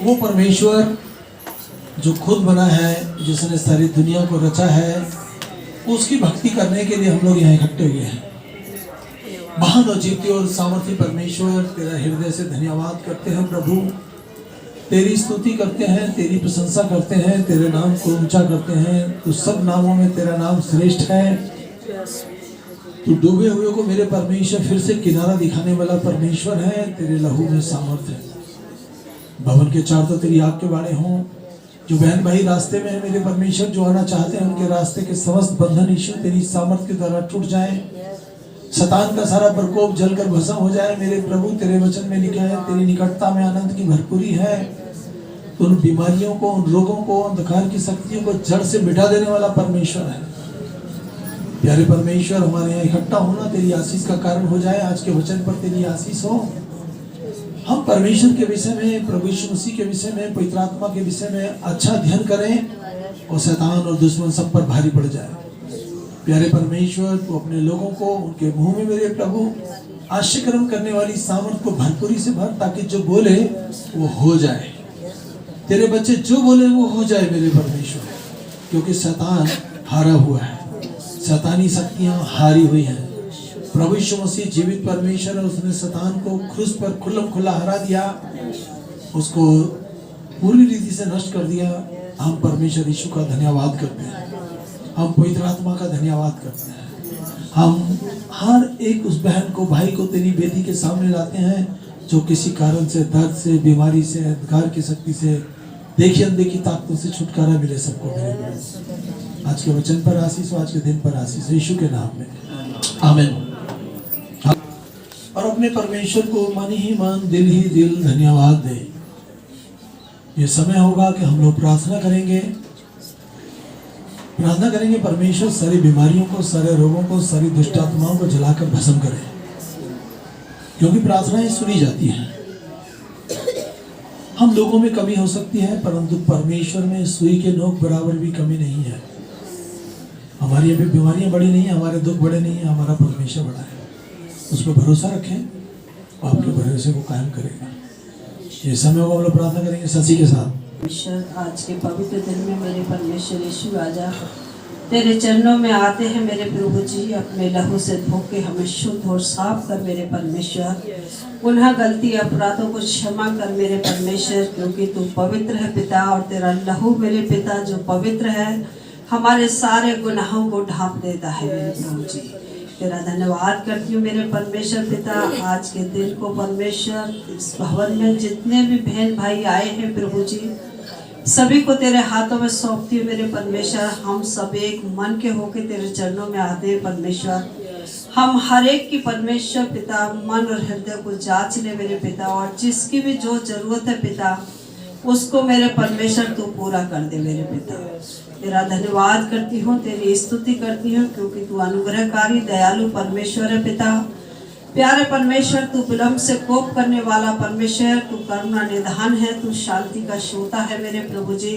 वो परमेश्वर जो खुद बना है, जिसने सारी दुनिया को रचा है, उसकी भक्ति करने के लिए हम लोग यहाँ इकट्ठे हुए हैं। महान और जीती और सामर्थी परमेश्वर, तेरा हृदय से धन्यवाद करते हैं प्रभु। तेरी स्तुति करते हैं, तेरी प्रशंसा करते हैं, तेरे नाम को ऊंचा करते हैं। तो सब नामों में तेरा नाम श्रेष्ठ है। तू डूबे हुए को मेरे परमेश्वर फिर से किनारा दिखाने वाला परमेश्वर है। तेरे लहू में सामर्थ है। भवन के चार तो तेरी आग के बाड़े हों। जो बहन भाई रास्ते में है मेरे परमेश्वर, जो आना चाहते हैं, उनके रास्ते के समस्त बंधन ईश्वर तेरी सामर्थ के द्वारा टूट जाए। शतान का सारा प्रकोप जलकर भस्म हो जाए। मेरे प्रभु, तेरे वचन में लिखा है, तेरी निकटता में आनंद की भरपूरी है। तो उन बीमारियों को, उन रोगों को, अंधकार की शक्तियों को जड़ से मिटा देने वाला परमेश्वर है। प्यारे परमेश्वर, हमारे यहाँ इकट्ठा होना तेरी आशीष का कारण हो जाए। आज के वचन पर तेरी आशीष हो। हम परमेश्वर के विषय में, प्रभु यीशु मसीह के विषय में, पवित्र आत्मा के विषय में अच्छा अध्ययन करें और शैतान और दुश्मन सब पर भारी पड़ जाए। प्यारे परमेश्वर, तू अपने लोगों को उनके मुंह में मेरे प्रभु आश्चर्य करने वाली सामर्थ को भरपूरी से भर, ताकि जो बोले वो हो जाए। तेरे बच्चे जो बोले वो हो जाए मेरे परमेश्वर, क्योंकि शैतान हारा हुआ है, शैतानी शक्तियां हारी हुई हैं। प्रभु यीशु मसीह जीवित परमेश्वर है। उसने शैतान को क्रूस पर खुल्लम खुल्ला हरा दिया, उसको पूरी रीति से नष्ट कर दिया। हम परमेश्वर यीशु का धन्यवाद करते हैं। हम पवित्र आत्मा का धन्यवाद करते हैं। हम हर एक उस बहन को, भाई को तेरी बेटी के सामने लाते हैं, जो किसी कारण से, दर्द से, बीमारी से, अंधकार की शक्ति से, देखी अनदेखी ताकतों से छुटकारा मिले सबको मेरे। आज के वचन पर आशीष हो, आज के दिन पर आशीष, यीशु के नाम में आमीन। और अपने परमेश्वर को मन ही मन, दिल ही दिल धन्यवाद दे। ये समय होगा कि हम लोग प्रार्थना करेंगे। प्रार्थना करेंगे परमेश्वर सारी बीमारियों को, सारे रोगों को, सारी दुष्ट आत्माओं को जलाकर भस्म करे, क्योंकि प्रार्थनाएं सुनी जाती हैं। हम लोगों में कमी हो सकती है, परंतु परमेश्वर में सुई के नोक बराबर भी कमी नहीं है। हमारी अभी बीमारियां बड़ी नहीं है, हमारे दुख बड़े नहीं है, हमारा परमेश्वर बड़ा है। उस पर भरोसा रखें, आपके भरोसे को कायम करेगा। ये समय होगा, हम लोग प्रार्थना करेंगे शशि के साथ। परमेश्वर, आज के पवित्र दिन में मेरे परमेश्वर यीशु राजा तेरे चरणों में आते हैं मेरे प्रभु जी। अपने लहू से धो के हमें शुद्ध और साफ कर मेरे परमेश्वर। पुनः गलती अपराधों को क्षमा कर मेरे परमेश्वर, क्योंकि तू पवित्र है पिता, और तेरा लहू मेरे पिता जो पवित्र है हमारे सारे गुनाहों को ढांप देता है मेरे प्रभु जी। तेरा धन्यवाद करती हूँ मेरे परमेश्वर पिता। आज के दिन को परमेश्वर, इस भवन में जितने भी बहन भाई आए हैं प्रभु जी, सभी को तेरे हाथों में सौंपती हूँ मेरे परमेश्वर। हम सब एक मन के होके तेरे चरणों में आते हैं परमेश्वर। हम हर एक की परमेश्वर पिता मन और हृदय को जांच ले मेरे पिता, और जिसकी भी जो जरूरत है पिता, उसको मेरे परमेश्वर तू पूरा कर दे मेरे पिता। तेरा धन्यवाद करती हूँ, तेरी स्तुति करती हूँ, क्योंकि तू अनुग्रहकारी दयालु परमेश्वर है पिता। प्यारे परमेश्वर, तू विलम्ब से कोप करने वाला परमेश्वर, तू करुणा निधान है, तू शांति का श्रोता है मेरे प्रभु जी।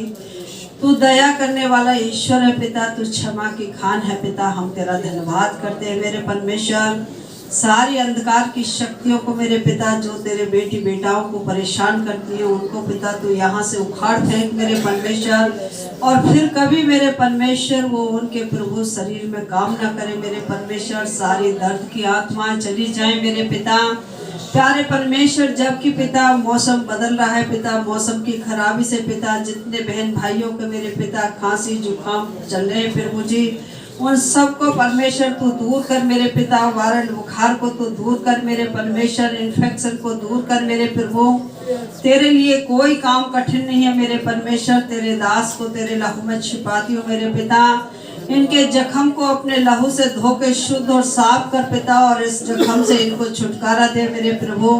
तू दया करने वाला ईश्वर है पिता, तू क्षमा की खान है पिता। हम तेरा धन्यवाद करते हैं मेरे परमेश्वर। सारी अंधकार की शक्तियों को मेरे पिता, जो तेरे बेटी बेटाओं को परेशान करती है, उनको पिता तू यहाँ से उखाड़ फेंक मेरे परमेश्वर, और फिर कभी मेरे परमेश्वर वो उनके प्रभु शरीर में काम ना करे मेरे परमेश्वर। सारी दर्द की आत्माएं चली जाएं मेरे पिता। प्यारे परमेश्वर, जबकि पिता मौसम बदल रहा है पिता, मौसम की खराबी से पिता जितने बहन भाइयों के मेरे पिता खांसी जुकाम चल रहे हैं प्रभु जी, उन सबको परमेश्वर तू दूर कर मेरे पिता। वायरल बुखार को तू दूर कर मेरे परमेश्वर, इन्फेक्शन को दूर कर मेरे प्रभु। तेरे लिए कोई काम कठिन नहीं है मेरे परमेश्वर। तेरे दास को तेरे लहू में छिपाती हूँ मेरे पिता। इनके जख्म को अपने लहू से धो के शुद्ध और साफ कर पिता, और इस जख्म से इनको छुटकारा दे मेरे प्रभु।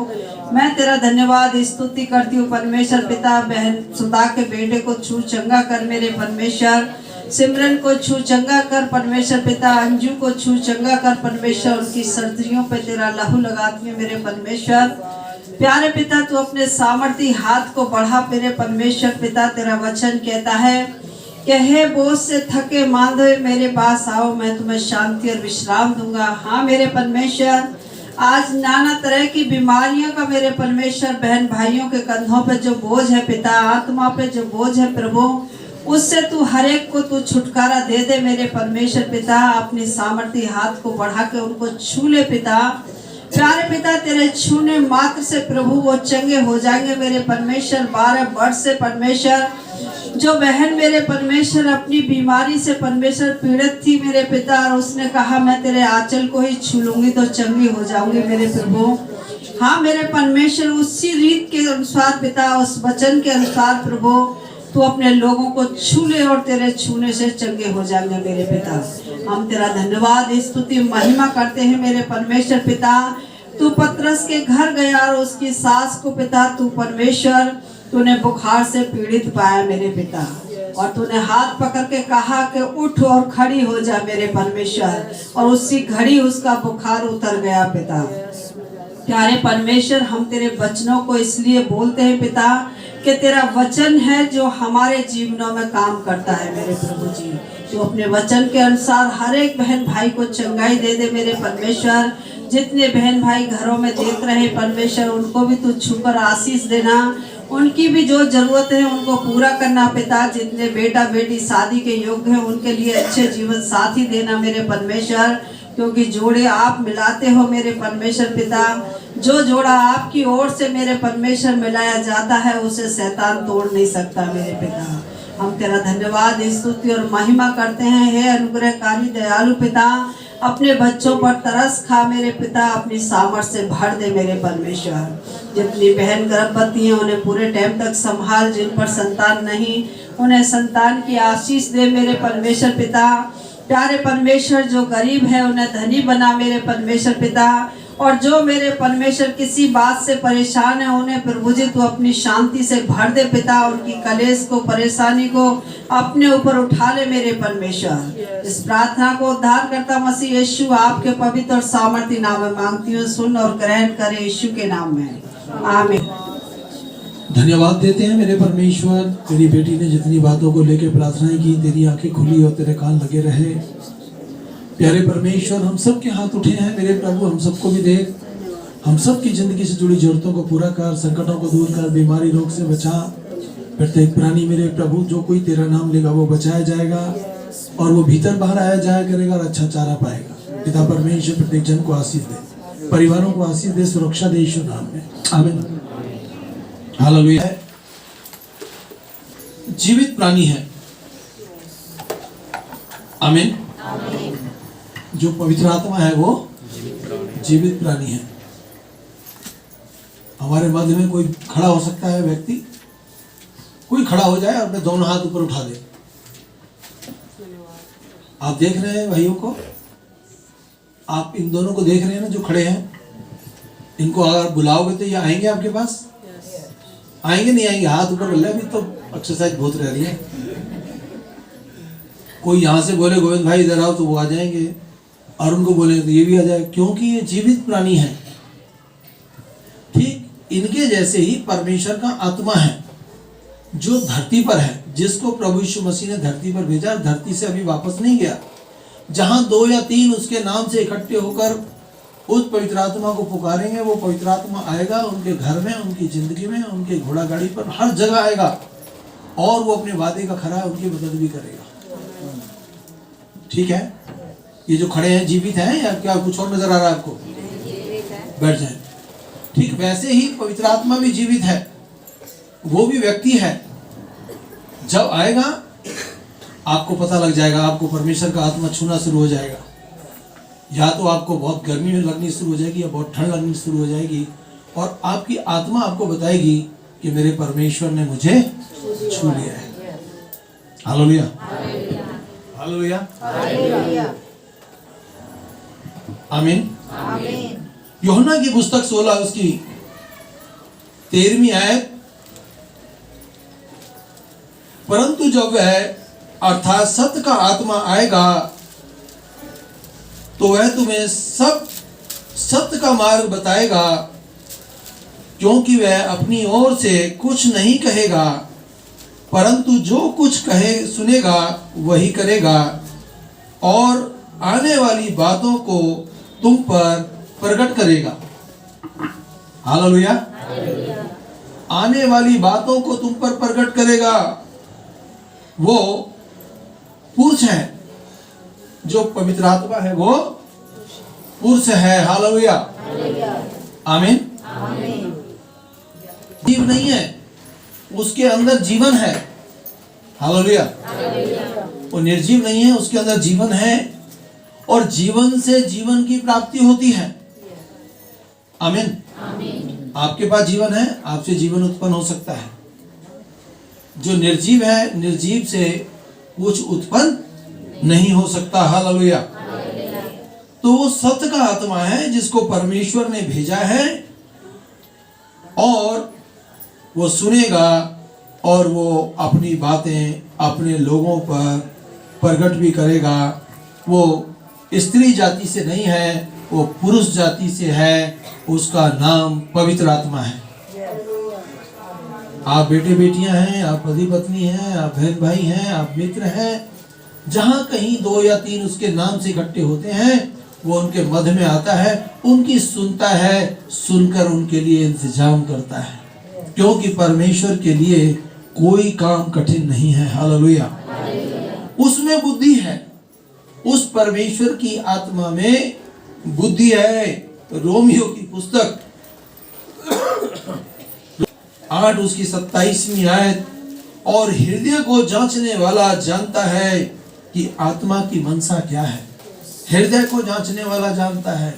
मैं तेरा धन्यवाद स्तुति करती हूँ परमेश्वर पिता। बहन सुधा के बेटे को छू चंगा कर मेरे परमेश्वर। सिमरन को छू चंगा कर परमेश्वर पिता। अंजू को छू चंगा कर परमेश्वर। उनकी सर्जरियों पे तेरा लहू लगाती है मेरे परमेश्वर। प्यारे पिता, तू अपने सामर्थी हाथ को बढ़ा मेरे परमेश्वर पिता। तेरा वचन कहता है कि हे बोझ से थके मांदे मेरे पास आओ, मैं तुम्हें शांति और विश्राम दूंगा। हाँ मेरे परमेश्वर, आज नाना तरह की बीमारियों का मेरे परमेश्वर बहन भाइयों के कंधों पे जो बोझ है पिता, आत्मा पे जो बोझ है प्रभु, उससे तू हर एक को तू छुटकारा दे दे मेरे परमेश्वर पिता। अपनी सामर्थ्य हाथ को बढ़ा के उनको छू ले पिता। प्यारे पिता, तेरे छूने मात्र से प्रभु वो चंगे हो जाएंगे मेरे परमेश्वर। 12 वर्ष से परमेश्वर जो बहन मेरे परमेश्वर अपनी बीमारी से परमेश्वर पीड़ित थी मेरे पिता, और उसने कहा मैं तेरे आंचल को ही छू लूंगी तो चंगी हो जाऊंगी मेरे प्रभु। हाँ मेरे परमेश्वर, उसी रीत के अनुसार पिता, उस वचन के अनुसार प्रभु तू अपने लोगों को छू ले और तेरे छूने से चंगे हो जाएंगे मेरे पिता। हम तेरा धन्यवाद स्तुति महिमा करते हैं मेरे परमेश्वर पिता। तू पतरस के घर गया और उसकी सास को पिता तू परमेश्वर तूने बुखार से पीड़ित पाया मेरे पिता, और तूने हाथ पकड़ के कहा कि उठ और खड़ी हो जा मेरे परमेश्वर, और उसी घड़ी उसका बुखार उतर गया पिता। प्यारे परमेश्वर, हम तेरे वचनों को इसलिए बोलते हैं पिता कि तेरा वचन है जो हमारे जीवनों में काम करता है मेरे प्रभु जी। तो अपने वचन के अनुसार हर एक बहन भाई को चंगाई दे दे मेरे परमेश्वर। जितने बहन भाई घरों में देख रहे परमेश्वर, उनको भी तू छूकर आशीष देना। उनकी भी जो जरूरत है उनको पूरा करना पिता। जितने बेटा बेटी शादी के योग्य हैं उनके लिए अच्छे जीवन साथी देना मेरे परमेश्वर, क्योंकि जोड़े आप मिलाते हो मेरे परमेश्वर पिता। जो जोड़ा आपकी ओर से मेरे परमेश्वर मिलाया जाता है उसे शैतान तोड़ नहीं सकता मेरे पिता। हम तेरा धन्यवाद स्तुति और महिमा करते हैं। हे अनुग्रहकारी दयालु पिता, अपने बच्चों पर तरस खा मेरे पिता, अपनी सामर्थ्य से भर दे मेरे परमेश्वर। जितनी बहन गर्भवती हैं उन्हें पूरे टाइम तक संभाल, जिन पर संतान नहीं उन्हें संतान की आशीष दे मेरे परमेश्वर पिता। प्यारे परमेश्वर, जो गरीब है उन्हें धनी बना मेरे परमेश्वर पिता, और जो मेरे परमेश्वर किसी बात से परेशान है उन्हें प्रभु जी तू अपनी शांति से भर दे पिता। उनकी कलेश को परेशानी को अपने ऊपर उठा ले मेरे परमेश्वर। इस प्रार्थना को उद्धार करता मसीह यीशु आपके पवित्र और सामर्थ्य नाम में मांगती हूँ, सुन और ग्रहण करे यीशु के नाम में, आमीन। धन्यवाद देते हैं मेरे परमेश्वर। तेरी बेटी ने जितनी बातों को लेकर प्रार्थनाएं की, तेरी आंखें खुली और तेरे कान लगे रहे। प्यारे परमेश्वर, हम सब के हाथ उठे हैं मेरे प्रभु, हम सबको भी देख, हम सब की जिंदगी से जुड़ी जरूरतों को पूरा कर, संकटों को दूर कर, बीमारी रोग से बचा। प्रत्येक प्राणी मेरे प्रभु जो कोई तेरा नाम लेगा वो बचाया जाएगा, और वो भीतर बाहर आया जाया करेगा और अच्छा चारा पाएगा। पिता परमेश्वर प्रत्येक जन को आशीष दे, परिवारों को आशीष दे, सुरक्षा दे यीशु नाम में, आमीन। हालेलुया। जीवित प्राणी है, आमीन। जो पवित्र आत्मा है वो जीवित प्राणी है। हमारे मध्य में कोई खड़ा हो सकता है, व्यक्ति कोई खड़ा हो जाए और अपने दोनों हाथ ऊपर उठा दे। आप देख रहे हैं भाइयों को, आप इन दोनों को देख रहे हैं ना जो खड़े हैं, इनको अगर बुलाओगे तो ये आएंगे आपके पास? आएंगे नहीं आएंगे? हाथ ऊपर कर ले, अभी तो एक्सरसाइज बहुत रह रही है। कोई यहाँ से बोले गोविंद भाई इधर आओ तो वो आ जाएंगे, और उनको बोलेंगे तो ये भी आ जाए, क्योंकि ये जीवित प्राणी है। ठीक इनके जैसे ही परमेश्वर का आत्मा है जो धरती पर है, जिसको प्रभु यीशु मसीह ने धरती पर भेजा, धरती से अभी वापस नहीं गया। जहां 2 या 3 उसके नाम से इकट्ठे होकर उस पवित्र आत्मा को पुकारेंगे, वो पवित्र आत्मा आएगा उनके घर में, उनकी जिंदगी में, उनके घोड़ा गाड़ी पर, हर जगह आएगा, और वो अपने वादे का खरा उनकी मदद भी करेगा। ठीक है, ये जो खड़े हैं जीवित हैं या क्या कुछ और नजर आ रहा है आपको? बैठ जाए। ठीक वैसे ही पवित्र आत्मा भी जीवित है, वो भी व्यक्ति है। जब आएगा आपको पता लग जाएगा, आपको परमेश्वर का आत्मा छूना शुरू हो जाएगा। या तो आपको बहुत गर्मी लगनी शुरू हो जाएगी या बहुत ठंड लगनी शुरू हो जाएगी, और आपकी आत्मा आपको बताएगी कि मेरे परमेश्वर ने मुझे छू लिया है। हालेलुया, हालेलुया, आमीन। यूहन्ना की पुस्तक 16 उसकी 13वीं आयत, परंतु जब वह अर्थात सत्य का आत्मा आएगा तो वह तुम्हें सब सत्य का मार्ग बताएगा, क्योंकि वह अपनी ओर से कुछ नहीं कहेगा, परंतु जो कुछ कहे सुनेगा वही करेगा, और आने वाली बातों को तुम पर प्रकट करेगा। हालेलुया। आने वाली बातों को तुम पर प्रकट करेगा। वो पुरुष है, जो पवित्र आत्मा है वो पुरुष है। हालेलुया, आमीन। जीव नहीं है, उसके अंदर जीवन है। हालेलुया। वो निर्जीव नहीं है, उसके अंदर जीवन है, और जीवन से जीवन की प्राप्ति होती है। आमीन। आपके पास जीवन है, आपसे जीवन उत्पन्न हो सकता है। जो निर्जीव है, निर्जीव से कुछ उत्पन्न नहीं हो सकता। हालेलुया। तो वो सत्य का आत्मा है जिसको परमेश्वर ने भेजा है, और वो सुनेगा और वो अपनी बातें अपने लोगों पर प्रकट भी करेगा। वो स्त्री जाति से नहीं है, वो पुरुष जाति से है। उसका नाम पवित्र आत्मा है। आप बेटे बेटियां हैं, आप पति पत्नी हैं, आप बहन भाई हैं, आप मित्र हैं, जहां कहीं 2 या 3 उसके नाम से इकट्ठे होते हैं, वो उनके मध्य में आता है, उनकी सुनता है, सुनकर उनके लिए इंतजाम करता है, क्योंकि परमेश्वर के लिए कोई काम कठिन नहीं है। हालेलुया। उसमें बुद्धि है, उस परमेश्वर की आत्मा में बुद्धि है। रोमियो की पुस्तक 8 उसकी 27वीं आयत, और हृदय को जांचने वाला जानता है कि आत्मा की मनसा क्या है। हृदय को जांचने वाला जानता है।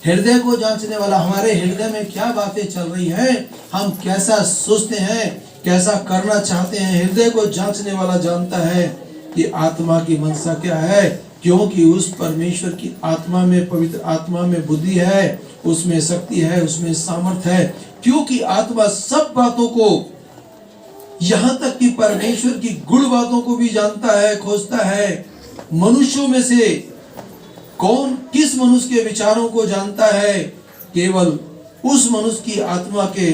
हृदय को जांचने वाला, हमारे हृदय में क्या बातें चल रही हैं, हम कैसा सोचते हैं, कैसा करना चाहते हैं, हृदय को जांचने वाला जानता है कि आत्मा की मनसा क्या है, क्योंकि उस परमेश्वर की आत्मा में, पवित्र आत्मा में बुद्धि है, उसमें शक्ति है, उसमें सामर्थ है। क्योंकि आत्मा सब बातों को, यहां तक कि परमेश्वर की गुण बातों को भी जानता है, खोजता है। मनुष्यों में से कौन किस मनुष्य के विचारों को जानता है? केवल उस मनुष्य की आत्मा के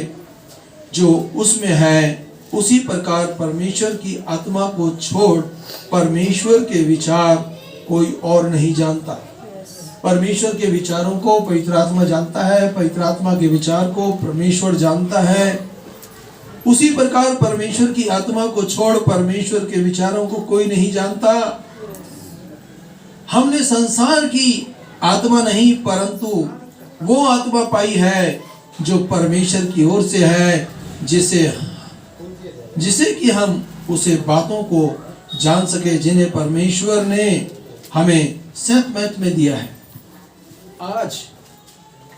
जो उसमें है। उसी प्रकार परमेश्वर की आत्मा को छोड़ परमेश्वर के विचार कोई और नहीं जानता। परमेश्वर के विचारों को पवित्र आत्मा जानता है, पवित्र आत्मा के विचार को परमेश्वर जानता है। उसी प्रकार परमेश्वर की आत्मा को छोड़ परमेश्वर के विचारों को कोई नहीं जानता। हमने संसार की आत्मा नहीं, परंतु वो आत्मा पाई है जो परमेश्वर की ओर से है, जिसे कि हम उसे बातों को जान सके, जिन्हें परमेश्वर ने हमें सतमत में दिया है। आज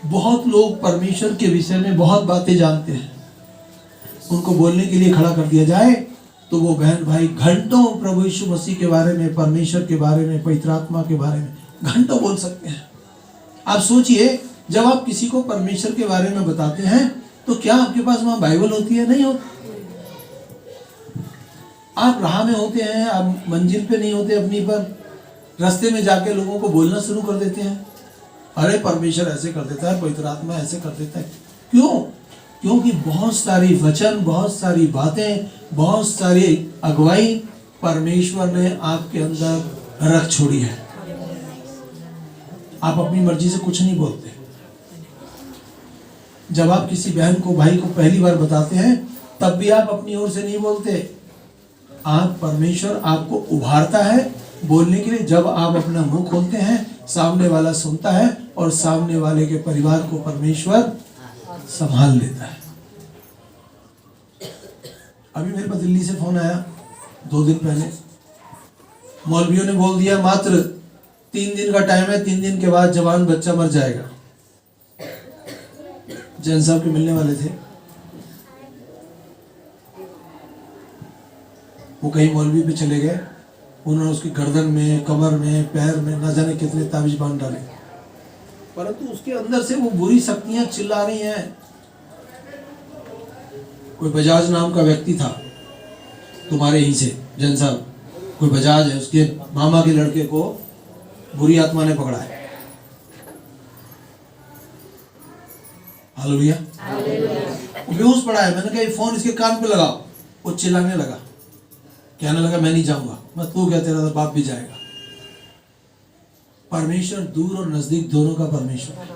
बहुत लोग परमेश्वर के विषय में बहुत बातें जानते हैं। उनको बोलने के लिए खड़ा कर दिया जाए तो वो बहन भाई घंटों प्रभु यीशु मसीह के बारे में, परमेश्वर के बारे में, पवित्र आत्मा के बारे में घंटों बोल सकते हैं। आप सोचिए, जब आप किसी को परमेश्वर के बारे में बताते हैं तो क्या आपके पास वहां बाइबल होती है? नहीं होती। आप राह में होते हैं, आप मंजिल पे नहीं होते अपनी, पर रास्ते में जाके लोगों को बोलना शुरू कर देते हैं, अरे परमेश्वर ऐसे कर देता है, पवित्र आत्मा ऐसे कर देता है। क्यों? क्योंकि बहुत सारी वचन, बहुत सारी बातें, बहुत सारी अगुवाई परमेश्वर ने आपके अंदर रख छोड़ी है। आप अपनी मर्जी से कुछ नहीं बोलते। जब आप किसी बहन को, भाई को पहली बार बताते हैं, तब भी आप अपनी ओर से नहीं बोलते। आप, परमेश्वर आपको उभारता है बोलने के लिए। जब आप अपना मुंह खोलते हैं, सामने वाला सुनता है, और सामने वाले के परिवार को परमेश्वर संभाल लेता है। अभी मेरे पास दिल्ली से फोन आया 2 दिन पहले। मौलवियों ने बोल दिया मात्र 3 दिन का टाइम है, 3 दिन के बाद जवान बच्चा मर जाएगा। जैन साहब के मिलने वाले थे, वो कहीं मौलवी पे चले गए। उन्होंने उसकी गर्दन में, कमर में, पैर में न जाने कितने ताबीज बांध डाले, परंतु उसके अंदर से वो बुरी शक्तियां चिल्ला रही हैं। कोई बजाज नाम का व्यक्ति था तुम्हारे ही से, जैन साहब, कोई बजाज है, उसके मामा के लड़के को बुरी आत्मा ने पकड़ा है। हालेलुया। वो बेहोश पड़ा है। मैंने कहा ये फोन इसके कान पे लगाओ। वो चिल्लाने लगा, कहने लगा मैं नहीं जाऊंगा। मैं, तू क्या, तेरा बाप भी जाएगा। परमेश्वर दूर और नजदीक दोनों का परमेश्वर है।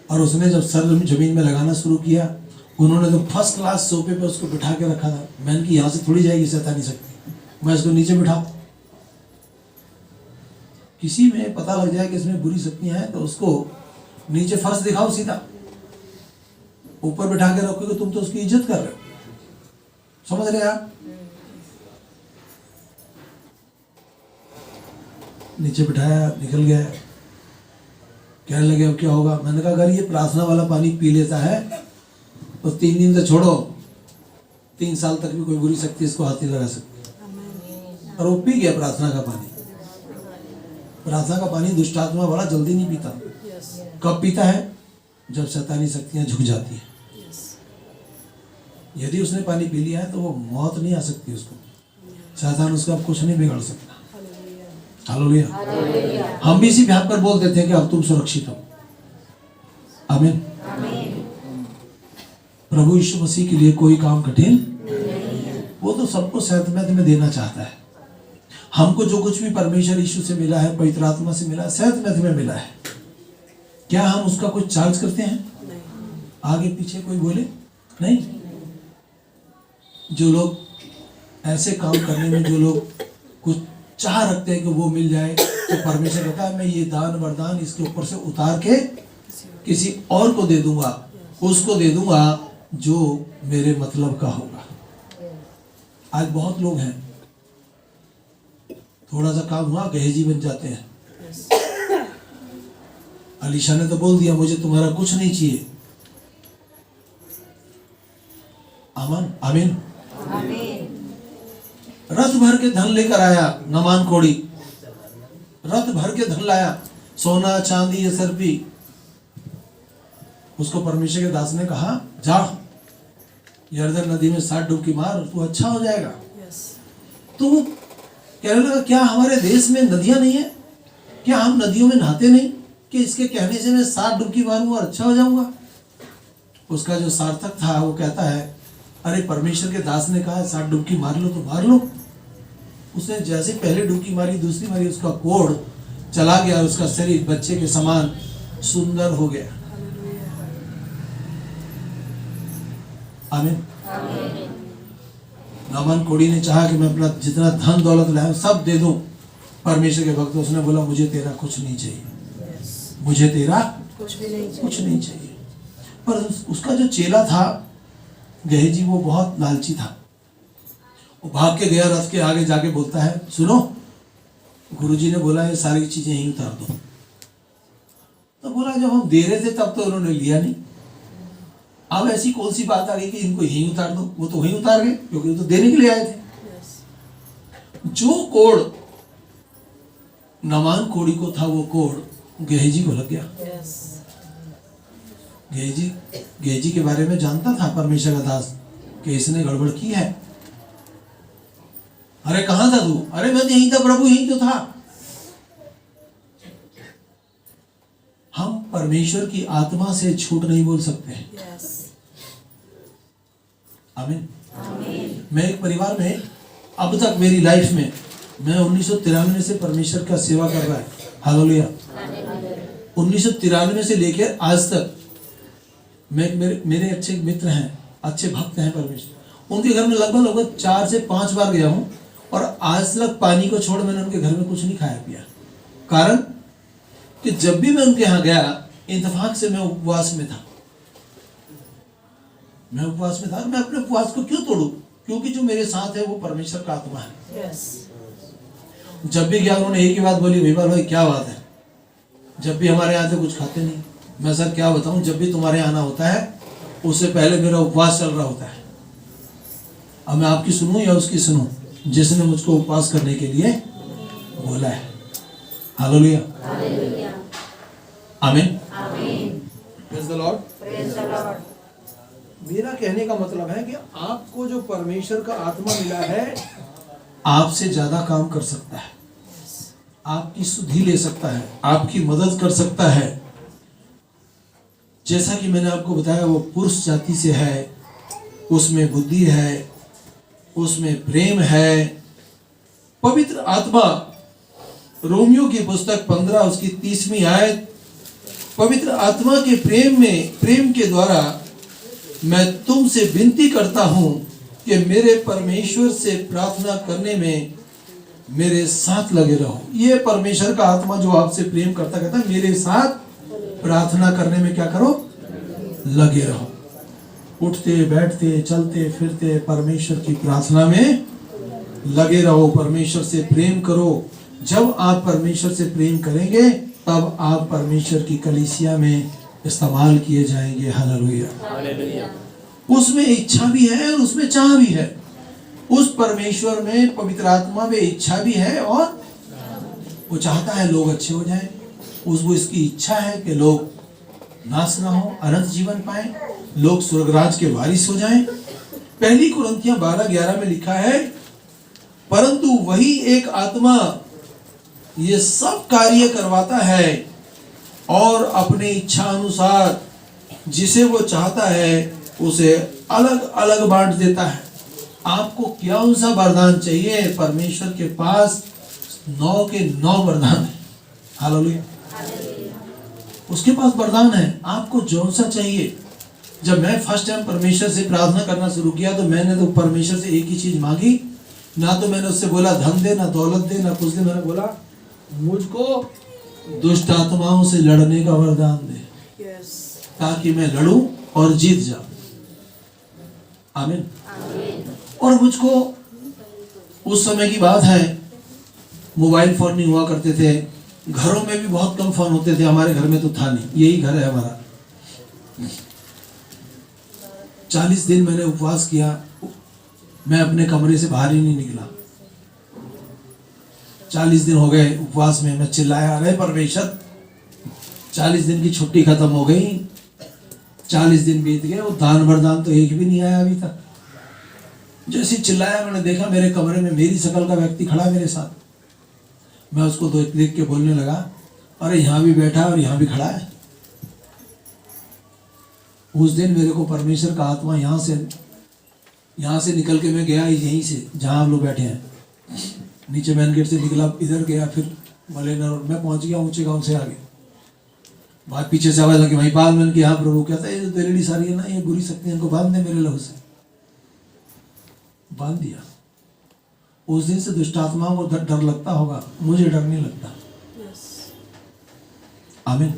और उसने जब सर जमीन में लगाना शुरू किया, उन्होंने तो फर्स्ट क्लास सोफे पे उसको बिठा के रखा था। मैंने कि यहाँ से थोड़ी जाएगी शैतानी शक्ति, मैं इसको नीचे बिठाऊं। किसी में पता लग जाए कि इसमें बुरी शक्तियां हैं तो उसको नीचे फर्श दिखाओ सीधा, ऊपर बिठा के रखोगे तुम तो उसकी इज्जत कर रहे हो। समझ रहे आप? नीचे बिठाया, निकल गया। कहने लगे अब क्या होगा? मैंने कहा अगर ये प्रार्थना वाला पानी पी लेता है तो 3 दिन तो छोड़ो, 3 साल तक भी कोई बुरी शक्ति इसको हाथ नहीं लगा सकती। और वो पी गया प्रार्थना का पानी। प्रार्थना का पानी दुष्ट आत्मा वाला जल्दी नहीं पीता। कब पीता है? जब शैतानी शक्तियां झुक जाती है। यदि उसने पानी पी लिया है तो वो मौत नहीं आ सकती उसको, शैतान उसका कुछ नहीं बिगाड़ सकता। हालेलुया। हम भी इसी बात पर बोल देते हैं कि अब तुम सुरक्षित हो। आमीन। प्रभु यीशु मसीह के लिए कोई काम कठिन नहीं है। वो तो सबको सेहतमंद में देना चाहता है। हमको जो कुछ भी परमेश्वर यीशु से मिला है, पवित्र आत्मा से मिला है, सेहतमंद में मिला है। क्या हम उसका कुछ चार्ज करते हैं? आगे पीछे कोई बोले नहीं। जो लोग ऐसे काम करने में जो लोग कुछ चाह रखते हैं कि वो मिल जाए, तो परमेश्वर कहता है मैं ये दान वरदान इसके ऊपर से उतार के किसी और को दे दूंगा, उसको दे दूंगा जो मेरे मतलब का होगा। आज बहुत लोग हैं, थोड़ा सा काम हुआ गहेजी बन जाते हैं। अलीशा ने तो बोल दिया मुझे तुम्हारा कुछ नहीं चाहिए। आमीन आमीन। रथ भर के धन लेकर आया नमान कोड़ी, रथ भर के धन लाया, सोना चांदी ये सर्पी। उसको परमेश्वर के दास ने कहा जा यर्दन नदी में 7 डुबकी मार, तू अच्छा हो जाएगा। तो वो कहने लगा क्या हमारे देश में नदियां नहीं है? क्या हम नदियों में नहाते नहीं कि इसके कहने से मैं 7 डुबकी मारूंगा और अच्छा हो जाऊंगा? उसका जो सार्थक था वो कहता है अरे परमेश्वर के दास ने कहा 7 डुबकी मार लो तो मार लो। उसने जैसे पहले डुबकी मारी, दूसरी मारी, उसका कोढ़ चला गया, उसका शरीर बच्चे के समान सुंदर हो गया। आमीन। नामान कोड़ी ने चाहा कि मैं अपना जितना धन दौलत लाया सब दे दूं। परमेश्वर के भक्त उसने बोला मुझे तेरा कुछ नहीं चाहिए, मुझे तेरा कुछ नहीं चाहिए। पर उसका जो चेला था गेहजी, वो बहुत लालची था। वो भाग के गया, रथ के आगे जाके बोलता है सुनो गुरुजी ने बोला ये सारी चीजें यहीं उतार दो। तो बोला जब हम दे रहे थे तब तो उन्होंने लिया नहीं, अब ऐसी कौन सी बात आ गई कि इनको यहीं उतार दो? वो तो वहीं उतार गए क्योंकि वो तो देने के लिए आए थे। जो कोड़ नमान कोड़ी को था वो कोड़ गेहजी को लग गया। गेहजी के बारे में जानता था परमेश्वर का दास कि इसने गड़बड़ की है। अरे कहां था तू? अरे मैं यहीं था प्रभु, यहीं तो था। हम परमेश्वर की आत्मा से झूठ नहीं बोल सकते। आमीन। मैं एक परिवार में अब तक मेरी लाइफ में मैं 1993 से परमेश्वर का सेवा कर रहा है। हालेलुया। 1993 से लेकर आज तक मेरे अच्छे मित्र हैं, अच्छे भक्त हैं परमेश्वर। उनके घर में लगभग 4 से 5 बार गया हूं और आज तक पानी को छोड़ मैंने उनके घर में कुछ नहीं खाया पिया। कारण कि जब भी मैं उनके यहाँ गया इत्तेफाक से मैं उपवास में था। मैं अपने उपवास को क्यों तोड़ूं? क्योंकि जो मेरे साथ है वो परमेश्वर का आत्मा है। जब भी गया उन्होंने एक ही बात बोली, विमल भाई क्या बात है, जब भी हमारे यहाँ से कुछ खाते नहीं। मैं सर क्या बताऊं, जब भी तुम्हारे आना होता है उससे पहले मेरा उपवास चल रहा होता है। अब मैं आपकी सुनूं या उसकी सुनूं? जिसने मुझको उपवास करने के लिए बोला है। हालेलुया। आमीन। Praise the Lord. मेरा कहने का मतलब है कि आपको जो परमेश्वर का आत्मा मिला है आपसे ज्यादा काम कर सकता है, आपकी सुधि ले सकता है, आपकी मदद कर सकता है। जैसा कि मैंने आपको बताया वो पुरुष जाति से है, उसमें बुद्धि है, उसमें प्रेम है। पवित्र आत्मा रोमियो की पुस्तक 15 उसकी 30वीं आयत पवित्र आत्मा के प्रेम के द्वारा मैं तुमसे विनती करता हूं कि मेरे परमेश्वर से प्रार्थना करने में मेरे साथ लगे रहो। ये परमेश्वर का आत्मा जो आपसे प्रेम करता कहता है मेरे साथ प्रार्थना करने में क्या करो, लगे रहो। उठते बैठते चलते फिरते परमेश्वर की प्रार्थना में लगे रहो, परमेश्वर से प्रेम करो। जब आप परमेश्वर से प्रेम करेंगे तब आप परमेश्वर की कलीसिया में इस्तेमाल किए जाएंगे। हालेलुया। उसमें इच्छा भी है और उसमें चाह भी है। उस परमेश्वर में, पवित्र आत्मा में इच्छा भी है और वो चाहता है लोग अच्छे हो जाएं। उसको इसकी इच्छा है कि लोग नाश ना हो, अनंत जीवन पाए, लोग स्वर्गराज के वारिस हो जाएं। पहली कुरिन्थियों 12:11 में लिखा है, परंतु वही एक आत्मा ये सब कार्य करवाता है और अपने इच्छा अनुसार जिसे वो चाहता है उसे अलग अलग बांट देता है। आपको कौन सा वरदान चाहिए? परमेश्वर के पास 9 के 9 वरदान है। हालेलुया। उसके पास वरदान है, आपको जौन सा चाहिए। जब मैं फर्स्ट टाइम परमेश्वर से प्रार्थना करना शुरू किया तो मैंने तो परमेश्वर से एक ही चीज मांगी। ना तो मैंने उससे बोला धन दे, ना दौलत दे, ना कुछ दे। मैंने बोला मुझको दुष्ट आत्माओं से लड़ने का वरदान दे, ताकि मैं लड़ूं और जीत जाऊं। आमीन। और मुझको, उस समय की बात है, मोबाइल फोन नहीं हुआ करते थे, घरों में भी बहुत कम फोन होते थे। हमारे घर में तो था नहीं, यही घर है हमारा। 40 दिन मैंने उपवास किया, मैं अपने कमरे से बाहर ही नहीं निकला। 40 दिन हो गए उपवास में, मैं चिल्लाया, अरे परमेश्वर 40 दिन की छुट्टी खत्म हो गई, 40 दिन बीत गए, वो दान वरदान तो एक भी नहीं आया अभी तक। जैसे चिल्लाया, मैंने देखा मेरे कमरे में मेरी शकल का व्यक्ति खड़ा मेरे साथ। मैं उसको देख के बोलने लगा, अरे यहाँ भी बैठा और यहाँ भी खड़ा है। उस दिन मेरे को परमेश्वर का आत्मा यहाँ से निकल के मैं गया यहीं से, जहाँ हम लोग बैठे हैं, नीचे मेन गेट से निकला, इधर गया, फिर मलेनर मैं पहुंच गया ऊंचे गांव से आगे। वहां पीछे से आवाज लगी, वहीं पाल। मैंने कि हाँ प्रभु। कहता है ये जो तेरी सारी है ना, ये बुरी शक्ति, इनको बांध दे मेरे लहू से। बांध दिया। उस दिन से दुष्ट आत्माओं को डर लगता होगा, मुझे डर नहीं लगता। आमीन।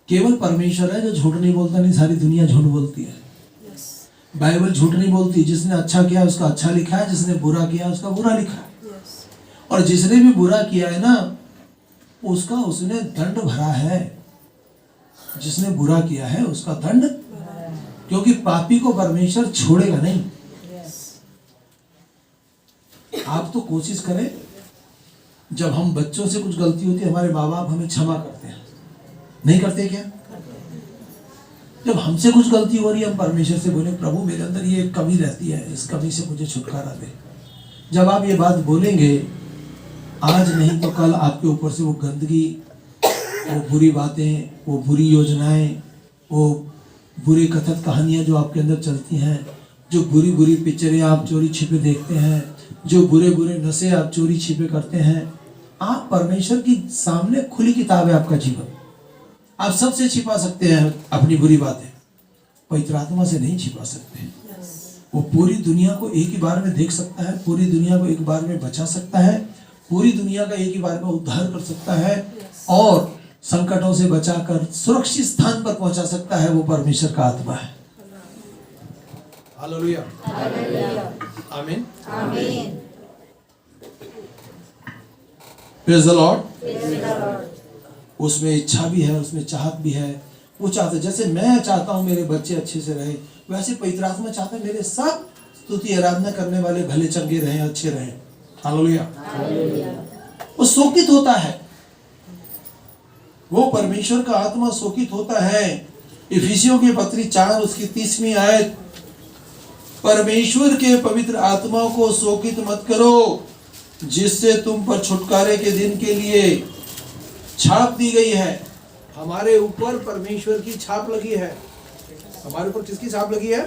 केवल परमेश्वर है जो झूठ नहीं बोलता, नहीं सारी दुनिया झूठ बोलती है। बाइबल झूठ नहीं बोलती। जिसने अच्छा किया उसका अच्छा लिखा है, जिसने बुरा किया उसका बुरा लिखा है। और जिसने भी बुरा किया है ना, उसका उसने दंड भरा है। जिसने बुरा किया है उसका दंड, क्योंकि पापी को परमेश्वर छोड़ेगा नहीं। आप तो कोशिश करें, जब हम बच्चों से कुछ गलती होती है, हमारे माँ बाप हमें क्षमा करते हैं, नहीं करते क्या? जब हमसे कुछ गलती हो रही है, हम परमेश्वर से बोले, प्रभु मेरे अंदर ये एक कमी रहती है, इस कमी से मुझे छुटकारा दे। जब आप ये बात बोलेंगे, आज नहीं तो कल आपके ऊपर से वो गंदगी, वो बुरी बातें, वो बुरी योजनाएं, वो बुरी कथित कहानियां जो आपके अंदर चलती हैं, जो बुरी बुरी पिक्चरें आप चोरी छिपे देखते हैं, जो बुरे बुरे नशे आप चोरी छिपे करते हैं, आप परमेश्वर की सामने खुली किताब है आपका जीवन। आप सबसे छिपा सकते हैं अपनी बुरी बातें, पवित्र आत्मा से नहीं छिपा सकते। वो पूरी दुनिया को एक ही बार में देख सकता है, पूरी दुनिया को एक बार में बचा सकता है, पूरी दुनिया का एक ही बार में उद्धार कर सकता है और संकटों से बचाकर सुरक्षित स्थान पर पहुंचा सकता है। वो परमेश्वर का आत्मा है। हालेलुया। आमीन। Praise the Lord. उसमें इच्छा भी है, उसमें चाहत भी है। वो चाहता है, जैसे मैं चाहता हूं मेरे बच्चे अच्छे से रहे, वैसे पवित्र आत्मा चाहता है मेरे सब स्तुति आराधना करने वाले भले चंगे रहें, अच्छे रहें। हालेलुया। वो शोकित होता है, वो परमेश्वर का आत्मा शोकित होता है। इफिसियों की पत्री 4 उसकी 30वीं आयत, परमेश्वर के पवित्र आत्मा को शोकित मत करो, जिससे तुम पर छुटकारे के दिन के लिए छाप दी गई है। हमारे ऊपर परमेश्वर की छाप लगी है। हमारे ऊपर किसकी छाप लगी है?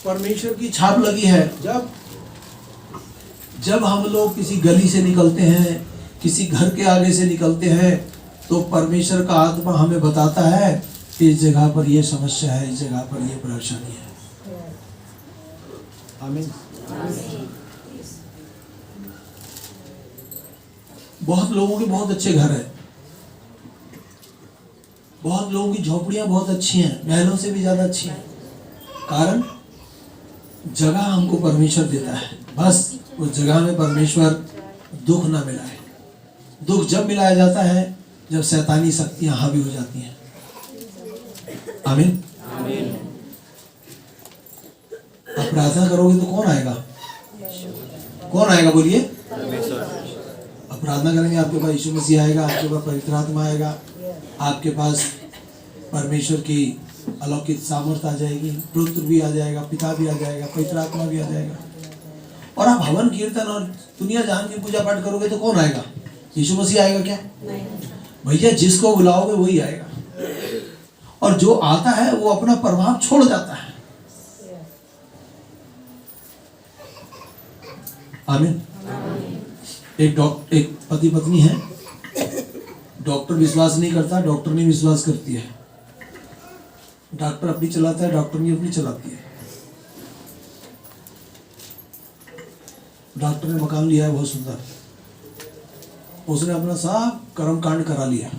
परमेश्वर की छाप लगी है। जब हम लोग किसी गली से निकलते हैं, किसी घर के आगे से निकलते हैं, तो परमेश्वर का आत्मा हमें बताता है इस जगह पर ये समस्या है, इस जगह पर ये परेशानी है। आमीन। बहुत लोगों के बहुत अच्छे घर है, बहुत लोगों की झोपड़ियां बहुत अच्छी हैं, महलों से भी ज्यादा अच्छी हैं। कारण जगह हमको परमेश्वर देता है, बस उस जगह में परमेश्वर दुख ना मिलाए। दुख जब मिलाया जाता है जब शैतानी शक्तियां हावी हो जाती हैं। आमीन। आप प्रार्थना करोगे तो कौन आएगा? कौन आएगा बोलिए? अब प्रार्थना करेंगे, आपके पास यीशु मसीह आएगा, आपके पास पवित्र आत्मा आएगा, आपके पास परमेश्वर की अलौकिक सामर्थ आ जाएगी, पुत्र भी आ जाएगा, पिता भी आ जाएगा, पवित्र आत्मा भी आ जाएगा। और आप हवन कीर्तन और दुनिया जहान की पूजा पाठ करोगे तो कौन आएगा? यीशु मसीह आएगा क्या? भैया जिसको बुलाओगे वही आएगा, और जो आता है वो अपना प्रभाव छोड़ जाता है। आमीन। एक पति पत्नी है, डॉक्टर विश्वास नहीं करता, डॉक्टर नहीं विश्वास करती है। डॉक्टर अपनी चलाता है, डॉक्टर नहीं अपनी चलाती है। डॉक्टर ने मकान लिया है बहुत सुंदर, उसने अपना सब कर्म कांड करा लिया।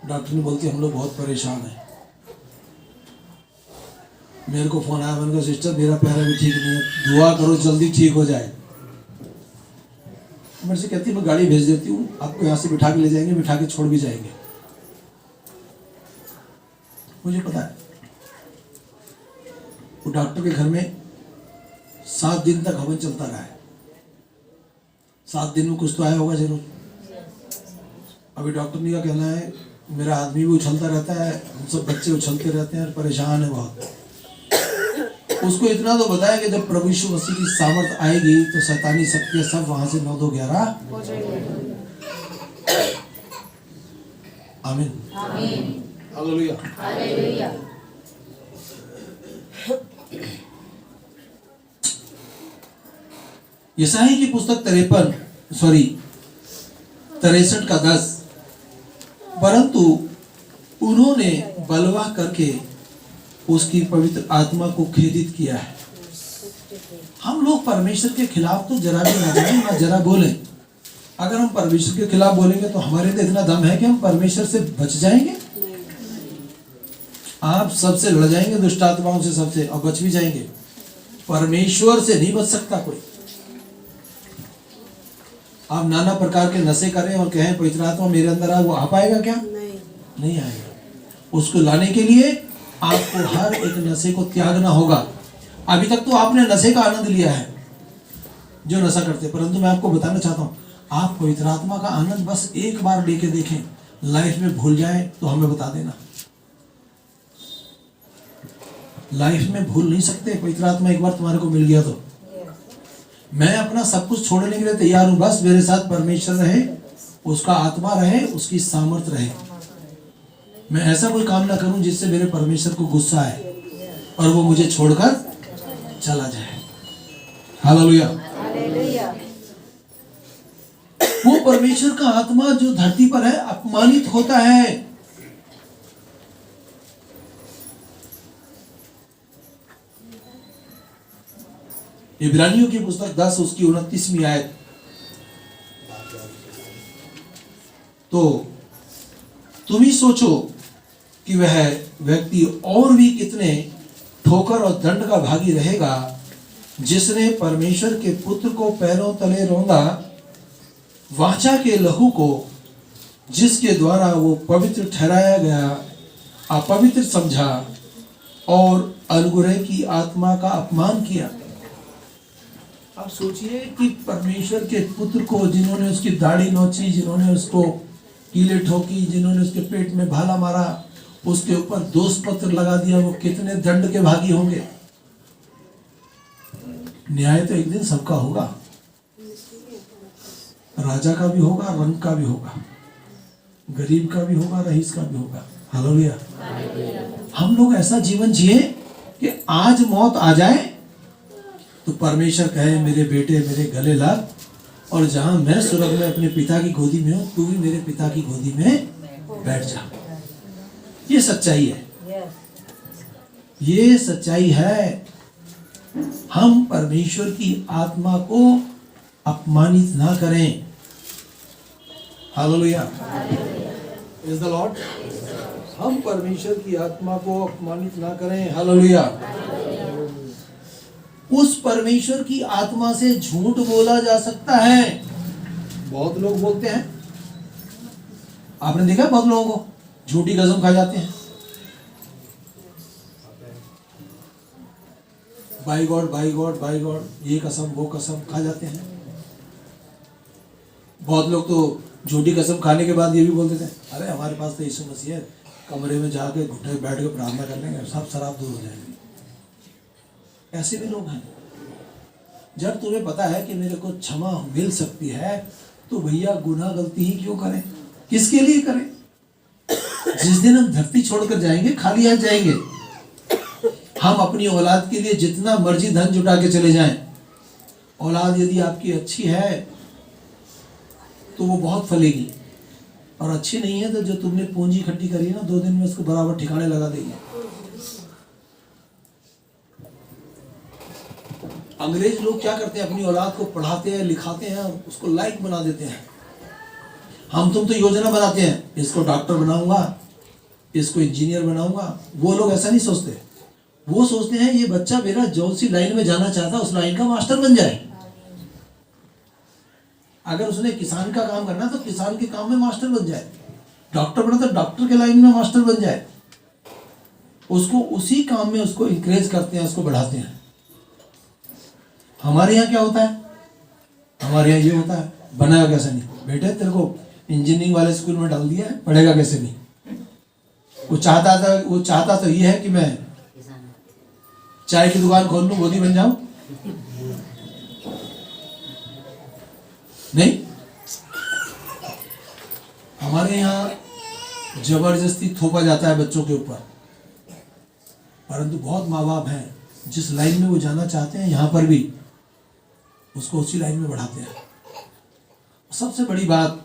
डॉक्टर ने बोलती हम लोग बहुत परेशान हैं। मेरे को फोन आया, मैंने कहा सिस्टर मेरा पैर भी ठीक नहीं है, दुआ करो जल्दी ठीक हो जाए। मेरे से कहती मैं गाड़ी भेज देती हूँ, आपको यहाँ से बिठा के ले जाएंगे, बिठा के छोड़ भी जाएंगे। मुझे पता है वो डॉक्टर के घर में 7 दिन तक हवन चलता रहा है। 7 दिन में कुछ तो आया होगा जरूर। अभी डॉक्टर ने क्या कहना है, मेरा आदमी भी उछलता रहता है, हम सब बच्चे उछलते रहते हैं और परेशान है बहुत। उसको इतना तो बताया कि जब प्रभु यीशु मसीह की सामर्थ आएगी तो शैतानी शक्तियां सब वहां से 9-2-11 हो जाएगी। आमीन। हालेलुया। हालेलुया। यशायाह की पुस्तक 63:10, परंतु उन्होंने बलवा करके उसकी पवित्र आत्मा को खेदित किया है। हम लोग परमेश्वर के खिलाफ तो जरा भी ना जाएं, ना जरा बोलें। अगर हम परमेश्वर के खिलाफ बोलेंगे तो हमारे लिए इतना दम है कि हम परमेश्वर से बच जाएंगे? आप सबसे लड़ जाएंगे, दुष्ट आत्माओं से सबसे, और बच भी जाएंगे। परमेश्वर से नहीं बच सकता कोई। आप नाना प्रकार के नशे करें और कहें पवित्र आत्मा मेरे अंदर आ, वो आ पाएगा क्या? नहीं आएगा। उसको लाने के लिए आपको हर एक नशे को त्यागना होगा। अभी तक तो आपने नशे का आनंद लिया है जो नशा करते, परंतु मैं आपको बताना चाहता हूँ, आप पवित्र आत्मा का आनंद बस एक बार लेके देखें, लाइफ में भूल जाए तो हमें बता देना। लाइफ में भूल नहीं सकते। पवित्र आत्मा एक बार तुम्हारे को मिल गया तो मैं अपना सब कुछ छोड़ने के लिए तैयार हूं, बस मेरे साथ परमेश्वर रहे, उसका आत्मा रहे, उसकी सामर्थ रहे। मैं ऐसा कोई काम ना करूं जिससे मेरे परमेश्वर को गुस्सा आए और वो मुझे छोड़कर चला जाए। हालेलुया। वो परमेश्वर का आत्मा जो धरती पर है अपमानित होता है। इब्रानियों की पुस्तक 10 उसकी 29वीं आयत, तो तुम ही सोचो कि वह व्यक्ति और भी कितने ठोकर और दंड का भागी रहेगा जिसने परमेश्वर के पुत्र को पैरों तले रौंदा, वाचा के लहू को जिसके द्वारा वो पवित्र ठहराया गया अपवित्र समझा और अनुग्रह की आत्मा का अपमान किया। आप सोचिए कि परमेश्वर के पुत्र को जिन्होंने उसकी दाढ़ी नोची, जिन्होंने उसको कीले ठोकी, जिन्होंने उसके पेट में भाला मारा, उसके ऊपर दोष पत्र लगा दिया, वो कितने दंड के भागी होंगे। न्याय तो एक दिन सबका होगा, राजा का भी होगा, रंग का भी होगा, गरीब का भी होगा, रईस का भी होगा। हालेलुया। हम लोग ऐसा जीवन जिए कि आज मौत आ जाए तो परमेश्वर कहे मेरे बेटे मेरे गले लग, और जहां मैं स्वर्ग में अपने पिता की गोदी में हूं, तू भी मेरे पिता की गोदी में बैठ जा। ये सच्चाई है, ये सच्चाई है। हम परमेश्वर की आत्मा को अपमानित ना करें। Hallelujah, praise the Lord. हम परमेश्वर की आत्मा को अपमानित ना करें। हालेलुया। उस परमेश्वर की आत्मा से झूठ बोला जा सकता है। बहुत लोग बोलते हैं, आपने देखा बहुत लोगों को झूठी कसम खा जाते हैं। By God by God by God, ये कसम वो कसम खा जाते हैं। बहुत लोग तो झूठी कसम खाने के बाद ये भी बोलते थे, अरे हमारे पास तो यीशु मसीह है, कमरे में जाके घुटने बैठ के प्रार्थना कर लेंगे, सब शराब दूर हो जाएगी। ऐसे भी लोग हैं। जब तुम्हें पता है कि मेरे को क्षमा मिल सकती है, तो भैया गुनाह गलती ही क्यों करें? किसके लिए करें? जिस दिन हम धरती छोड़कर जाएंगे, खाली हाथ जाएंगे। हम अपनी औलाद के लिए जितना मर्जी धन जुटा के चले जाएं, औलाद यदि आपकी अच्छी है तो वो बहुत फलेगी, और अच्छी नहीं है तो जो तुमने पूंजी इकट्ठी करी है ना, 2 दिन में उसको बराबर ठिकाने लगा देगी। अंग्रेज लोग क्या करते हैं, अपनी औलाद को पढ़ाते हैं, लिखाते हैं, उसको लायक बना देते हैं। हम तुम तो योजना बनाते हैं, इसको डॉक्टर बनाऊंगा, इसको इंजीनियर बनाऊंगा। वो लोग ऐसा नहीं सोचते। वो सोचते हैं ये बच्चा मेरा जो सी लाइन में जाना चाहता है उस लाइन का मास्टर बन जाए। अगर उसने किसान का काम करना तो किसान के काम में मास्टर बन जाए, डॉक्टर बना तो डॉक्टर के लाइन में मास्टर बन जाए। उसको उसी काम में उसको इंकरेज करते हैं, उसको बढ़ाते हैं। हमारे यहाँ क्या होता है? हमारे यहाँ ये होता है, बनाया कैसे नहीं बेटे, तेरे को इंजीनियरिंग वाले स्कूल में डाल दिया है, पढ़ेगा कैसे नहीं। वो चाहता तो ये है कि मैं चाय की दुकान खोल लूं, मोदी बन जाऊं। नहीं, हमारे यहाँ जबरदस्ती थोपा जाता है बच्चों के ऊपर। परंतु बहुत माँ बाप हैं जिस लाइन में वो जाना चाहते हैं, यहाँ पर भी उसको उसी लाइन में बढ़ाते हैं। सबसे बड़ी बात,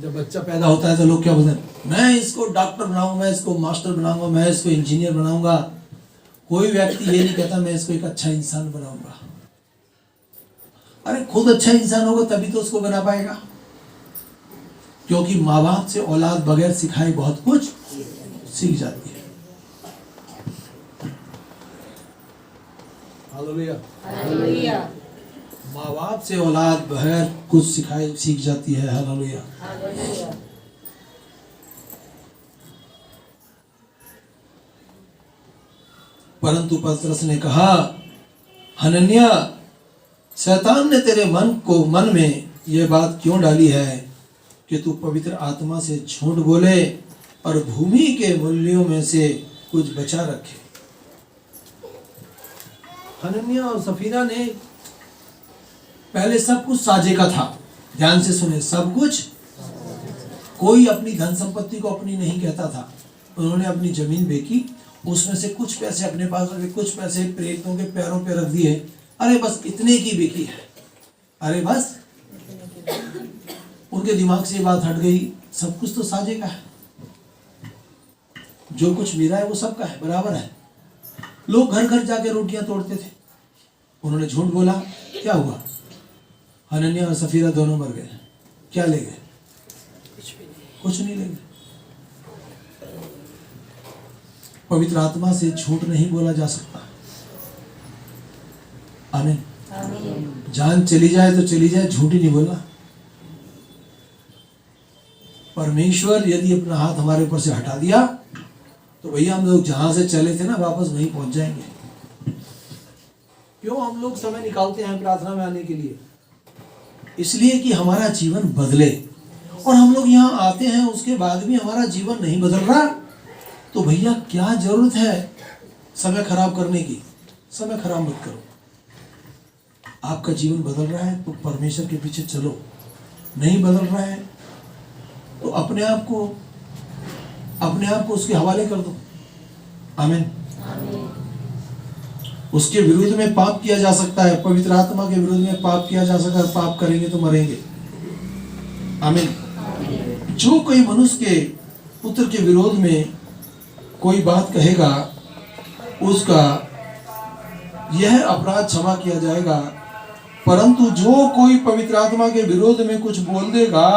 जब बच्चा पैदा होता है तो लोग क्या बोलते हैं, मैं इसको डॉक्टर बनाऊंगा, मैं इसको मास्टर बनाऊंगा, मैं इसको इंजीनियर बनाऊंगा। कोई व्यक्ति ये नहीं कहता मैं इसको एक अच्छा इंसान बनाऊंगा। अरे खुद अच्छा इंसान होगा तभी तो उसको बना पाएगा। क्योंकि माँ बाप से औलाद बगैर सिखाए बहुत कुछ सीख जाती है। Hallelujah, hallelujah. माँ बाप से औलाद बगैर कुछ सिखाए सीख जाती है। Hallelujah, hallelujah. परंतु पतरस ने कहा, हनन्या, शैतान ने तेरे मन में यह बात क्यों डाली है कि तू पवित्र आत्मा से झूठ बोले और भूमि के मूल्यों में से कुछ बचा रखे। हनन्या और सफीरा ने पहले सब कुछ साझे का था। ध्यान से सुने, सब कुछ। कोई अपनी धन संपत्ति को अपनी नहीं कहता था। उन्होंने अपनी जमीन बेची, उसमें से कुछ पैसे अपने पास रखे, कुछ पैसे प्रेरितों के पैरों पे रख दिए। अरे बस इतने की बेची है, अरे बस। उनके दिमाग से ये बात हट गई, सब कुछ तो साझे का है, जो कुछ मेरा है वो सबका है, बराबर है। लोग घर घर जाके रोटियां तोड़ते थे। उन्होंने झूठ बोला, क्या हुआ? हनन्या और सफीरा दोनों मर गए। क्या ले गए? कुछ नहीं ले गए। पवित्र आत्मा से झूठ नहीं बोला जा सकता। आमीन। जान चली जाए तो चली जाए, झूठ ही नहीं बोलना। परमेश्वर यदि अपना हाथ हमारे ऊपर से हटा दिया तो भैया हम लोग जहां से चले थे ना, वापस वहीं पहुंच जाएंगे। क्यों हम लोग समय निकालते हैं प्रार्थना में आने के लिए? इसलिए कि हमारा जीवन बदले। और हम लोग यहाँ आते हैं, उसके बाद भी हमारा जीवन नहीं बदल रहा, तो भैया क्या जरूरत है समय खराब करने की? समय खराब मत करो। आपका जीवन बदल रहा है तो परमेश्वर के पीछे चलो। नहीं बदल रहा है तो अपने आप को उसके हवाले कर दो। आमीन। उसके विरुद्ध में पाप किया जा सकता है, पवित्र आत्मा के विरुद्ध में पाप किया जा सकता है। पाप करेंगे तो मरेंगे। आमीन। जो कोई मनुष्य के पुत्र के विरोध में कोई बात कहेगा, उसका यह अपराध क्षमा किया जाएगा, परंतु जो कोई पवित्र आत्मा के विरोध में कुछ बोल देगा,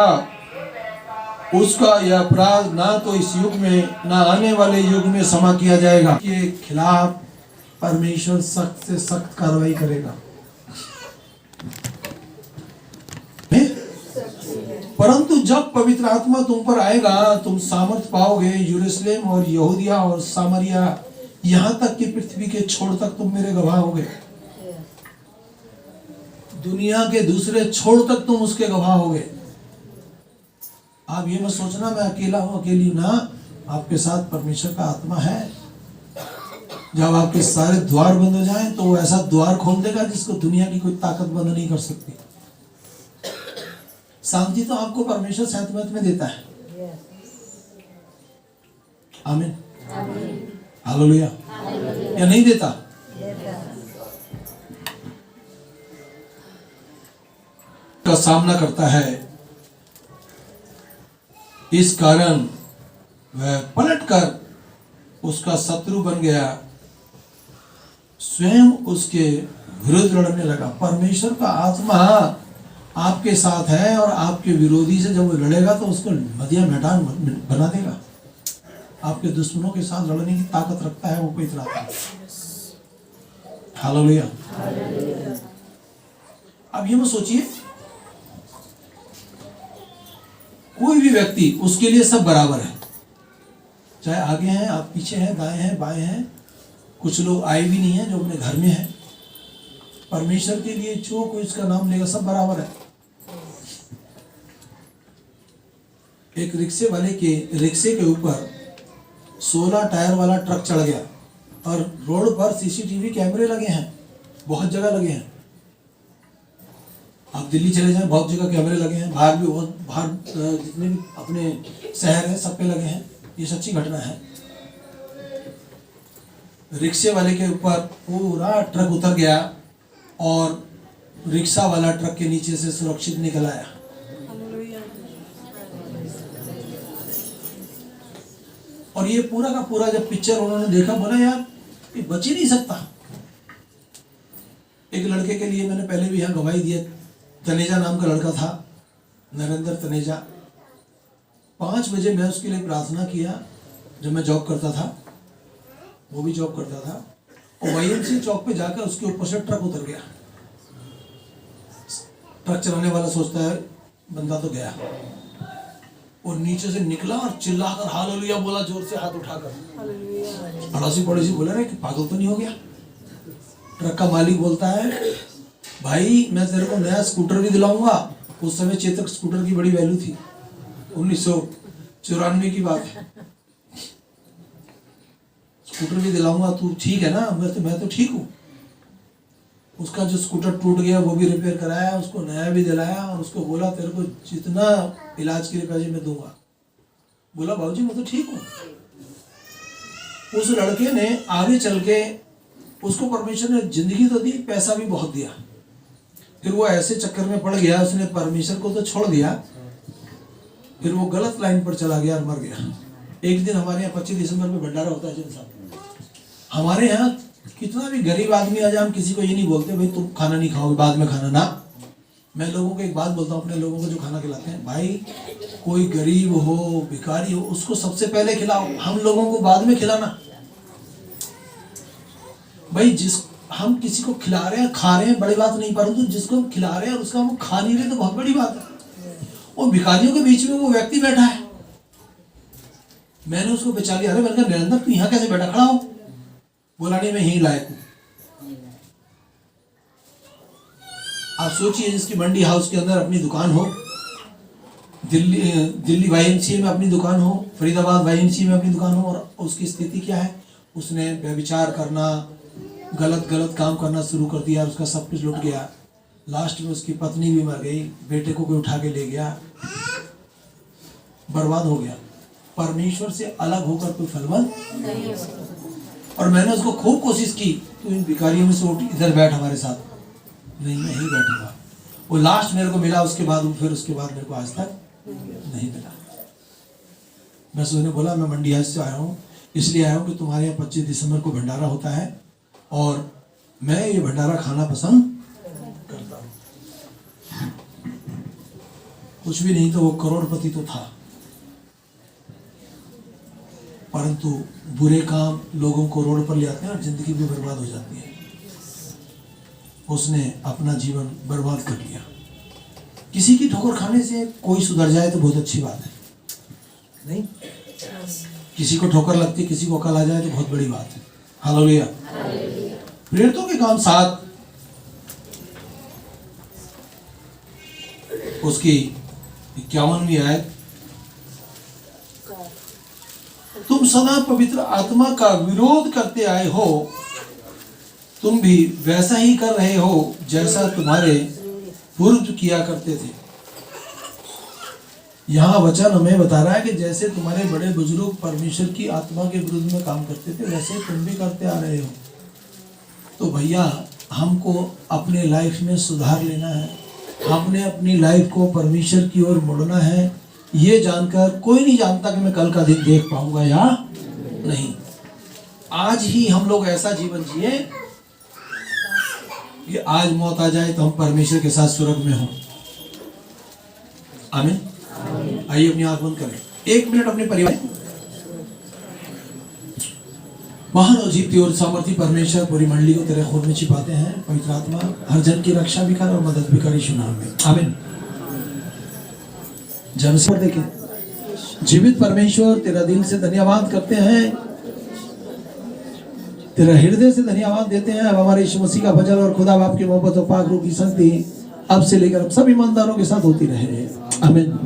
उसका यह अपराध ना तो इस युग में ना आने वाले युग में क्षमा किया जाएगा। के खिलाफ परमेश्वर सख्त से सख्त कार्रवाई करेगा। परंतु जब पवित्र आत्मा तुम पर आएगा, तुम सामर्थ पाओगे। यरूशलेम और यहूदिया और सामरिया, यहां तक कि पृथ्वी के छोर तक तुम मेरे गवाह होगे। दुनिया के दूसरे छोर तक तुम उसके गवाह होगे। आप ये मत सोचना मैं अकेला हूं, अकेली ना, आपके साथ परमेश्वर का आत्मा है। जब आपके सारे द्वार बंद हो जाएं, तो वो ऐसा द्वार खोल देगा जिसको दुनिया की कोई ताकत बंद नहीं कर सकती। शांति तो आपको परमेश्वर शांति में देता है। आमीन, हालेलुया। या नहीं देता? का सामना करता है। इस कारण वह पलटकर उसका शत्रु बन गया, स्वयं उसके विरुद्ध लड़ने लगा। परमेश्वर का आत्मा आपके साथ है और आपके विरोधी से जब वो लड़ेगा तो उसको मदिया मैदान बना देगा। आपके दुश्मनों के साथ लड़ने की ताकत रखता है वो पवित्र आत्मा। हालेलुया। अब ये मत सोचिए, कोई भी व्यक्ति, उसके लिए सब बराबर है, चाहे आगे हैं, आप पीछे हैं, दाएं हैं, बाएं हैं। कुछ लोग आए भी नहीं है जो अपने घर में है। परमेश्वर के लिए जो कोई इसका नाम लेगा सब बराबर है। एक रिक्शे के ऊपर 16 टायर वाला ट्रक चढ़ गया और रोड पर सीसीटीवी कैमरे लगे हैं, बहुत जगह लगे हैं। आप दिल्ली चले जाएं, बहुत जगह कैमरे लगे हैं। बाहर भी बहुत, बाहर जितने भी अपने शहर हैं सब पे लगे हैं। ये सच्ची घटना है। रिक्शे वाले के ऊपर पूरा ट्रक उतर गया और रिक्शा वाला ट्रक के नीचे से सुरक्षित निकल आया। और ये पूरा का पूरा जब पिक्चर उन्होंने देखा, बोला यार ये बच ही नहीं सकता। एक लड़के के लिए मैंने पहले भी यहाँ गवाही दी है। तनेजा नाम का लड़का था, नरेंद्र तनेजा। 5 बजे मैं उसके लिए प्रार्थना किया जब मैं जॉब करता था, वो भी जॉब करता था। और YMCA चौक पे जाकर उसके ऊपर से ट्रक उतर गया। ट्रक चलाने वाला सोचता है बंदा तो गया, और नीचे से निकला और चिल्लाकर हालेलुया बोला, जोर से हाथ उठाकर। अड़ोसी पड़ोसी बोला रे कि पागल तो नहीं हो गया। ट्रक का मालिक बोलता है भाई मैं तेरे को नया स्कूटर भी दिलाऊंगा। उस समय चेतक स्कूटर की बड़ी वैल्यू थी, 1994 की बात है। स्कूटर भी दिलाऊंगा, तू ठीक है ना? मैं तो ठीक हूँ। उसका जो स्कूटर टूट गया वो भी रिपेयर कराया, उसको नया भी दिलाया और उसको बोला तेरे को जितना इलाज के लिए पैसे मैं दूंगा। बोला बाबूजी मैं तो ठीक हूँ। उस लड़के ने आगे चल के, उसको परमेश्वर ने जिंदगी तो दी, पैसा भी बहुत दिया। फिर वो ऐसे चक्कर में पड़ गया, उसने परमेश्वर को तो छोड़ दिया, फिर वो गलत लाइन पर चला गया और मर गया। एक दिन हमारे यहाँ 25 दिसंबर में भंडारा होता है। हमारे यहाँ कितना भी गरीब आदमी आ जाए, हम किसी को ये नहीं बोलते भाई तुम खाना नहीं खाओगे, बाद में खाना ना। मैं लोगों को एक बात बोलता हूँ, अपने लोगों को जो खाना खिलाते हैं, भाई कोई गरीब हो, भिखारी हो, उसको सबसे पहले खिलाओ, हम लोगों को बाद में खिलाना। भाई हम किसी को खिला रहे हैं, खा रहे हैं, बड़ी बात नहीं, परंतु जिसको हम खिला रहे हैं और उसका हम खा नहीं रहे तो बहुत बड़ी बात है। और भिखारियों के बीच में वो व्यक्ति बैठा है, मैंने उसको बचा लिया। अरे मैंने कहा निरंतर तू यहाँ कैसे बैठा, खड़ा हो? बोला नहीं मैं यही लायक हूं। आप सोचिए जिसकी मंडी हाउस के अंदर अपनी दुकान हो, दिल्ली YMCA में अपनी दुकान हो, फरीदाबाद YMCA में अपनी दुकान हो, और उसकी स्थिति क्या है? उसने व्यभिचार करना, गलत काम करना शुरू कर दिया, उसका सब कुछ लुट गया। लास्ट में उसकी पत्नी भी मर गई, बेटे को कोई उठा के ले गया, बर्बाद हो गया। परमेश्वर से अलग होकर कोई फलवान नहीं हो सकता। और मैंने उसको खूब कोशिश की, तू इन भिखारियों में से उठ, इधर बैठ हमारे साथ। नहीं, मैं ही बैठूंगा। वो लास्ट मेरे को मिला, उसके बाद मेरे को आज तक नहीं मिला। मैं उसने बोला मैं मंडी हाउस से आया हूँ, इसलिए आया हूँ कि तुम्हारे यहाँ 25 दिसंबर को भंडारा होता है और मैं ये भंडारा खाना पसंद करता हूँ। कुछ भी नहीं तो वो करोड़पति तो था, परंतु बुरे काम लोगों को रोड पर ले आते हैं और जिंदगी भी बर्बाद हो जाती है। उसने अपना जीवन बर्बाद कर लिया। किसी की ठोकर खाने से कोई सुधर जाए तो बहुत अच्छी बात है, नहीं? किसी को ठोकर लगती है, किसी को अकल आ जाए तो बहुत बड़ी बात है। हालेलुया। प्रेरितों के काम 7 उसकी 51वीं आयत, तुम सदा पवित्र आत्मा का विरोध करते आए हो, तुम भी वैसा ही कर रहे हो जैसा तुम्हारे पूर्व किया करते थे। यहाँ वचन हमें बता रहा है कि जैसे तुम्हारे बड़े बुजुर्ग परमेश्वर की आत्मा के विरुद्ध में काम करते थे, वैसे तुम भी करते आ रहे हो। तो भैया हमको अपने लाइफ में सुधार लेना है, हमने अपनी लाइफ को परमेश्वर की ओर मोड़ना है। ये जानकर कोई नहीं जानता कि मैं कल का दिन देख पाऊंगा या नहीं। आज ही हम लोग ऐसा जीवन जिए कि आज मौत आ जाए तो हम परमेश्वर के साथ स्वर्ग में हों। आमीन। आइए अपनी आंख बंद करें, 1 मिनट अपने परिवार। महान और जीवती और सामर्थी परमेश्वर पूरी मंडली को तेरे खून में छिपाते हैं। पवित्र आत्मा हर जन की रक्षा भी कर और मदद भी कर, यीशु नाम में आमीन। जब से देखें जीवित परमेश्वर तेरा दिल से धन्यवाद करते हैं, तेरा हृदय से धन्यवाद देते हैं। अब हमारे यीशु मसीह का भजन और खुदा बाप की मोहब्बत और पाक रूह की संगति अब से लेकर अब सब ईमानदारों के साथ होती रहे। आमीन।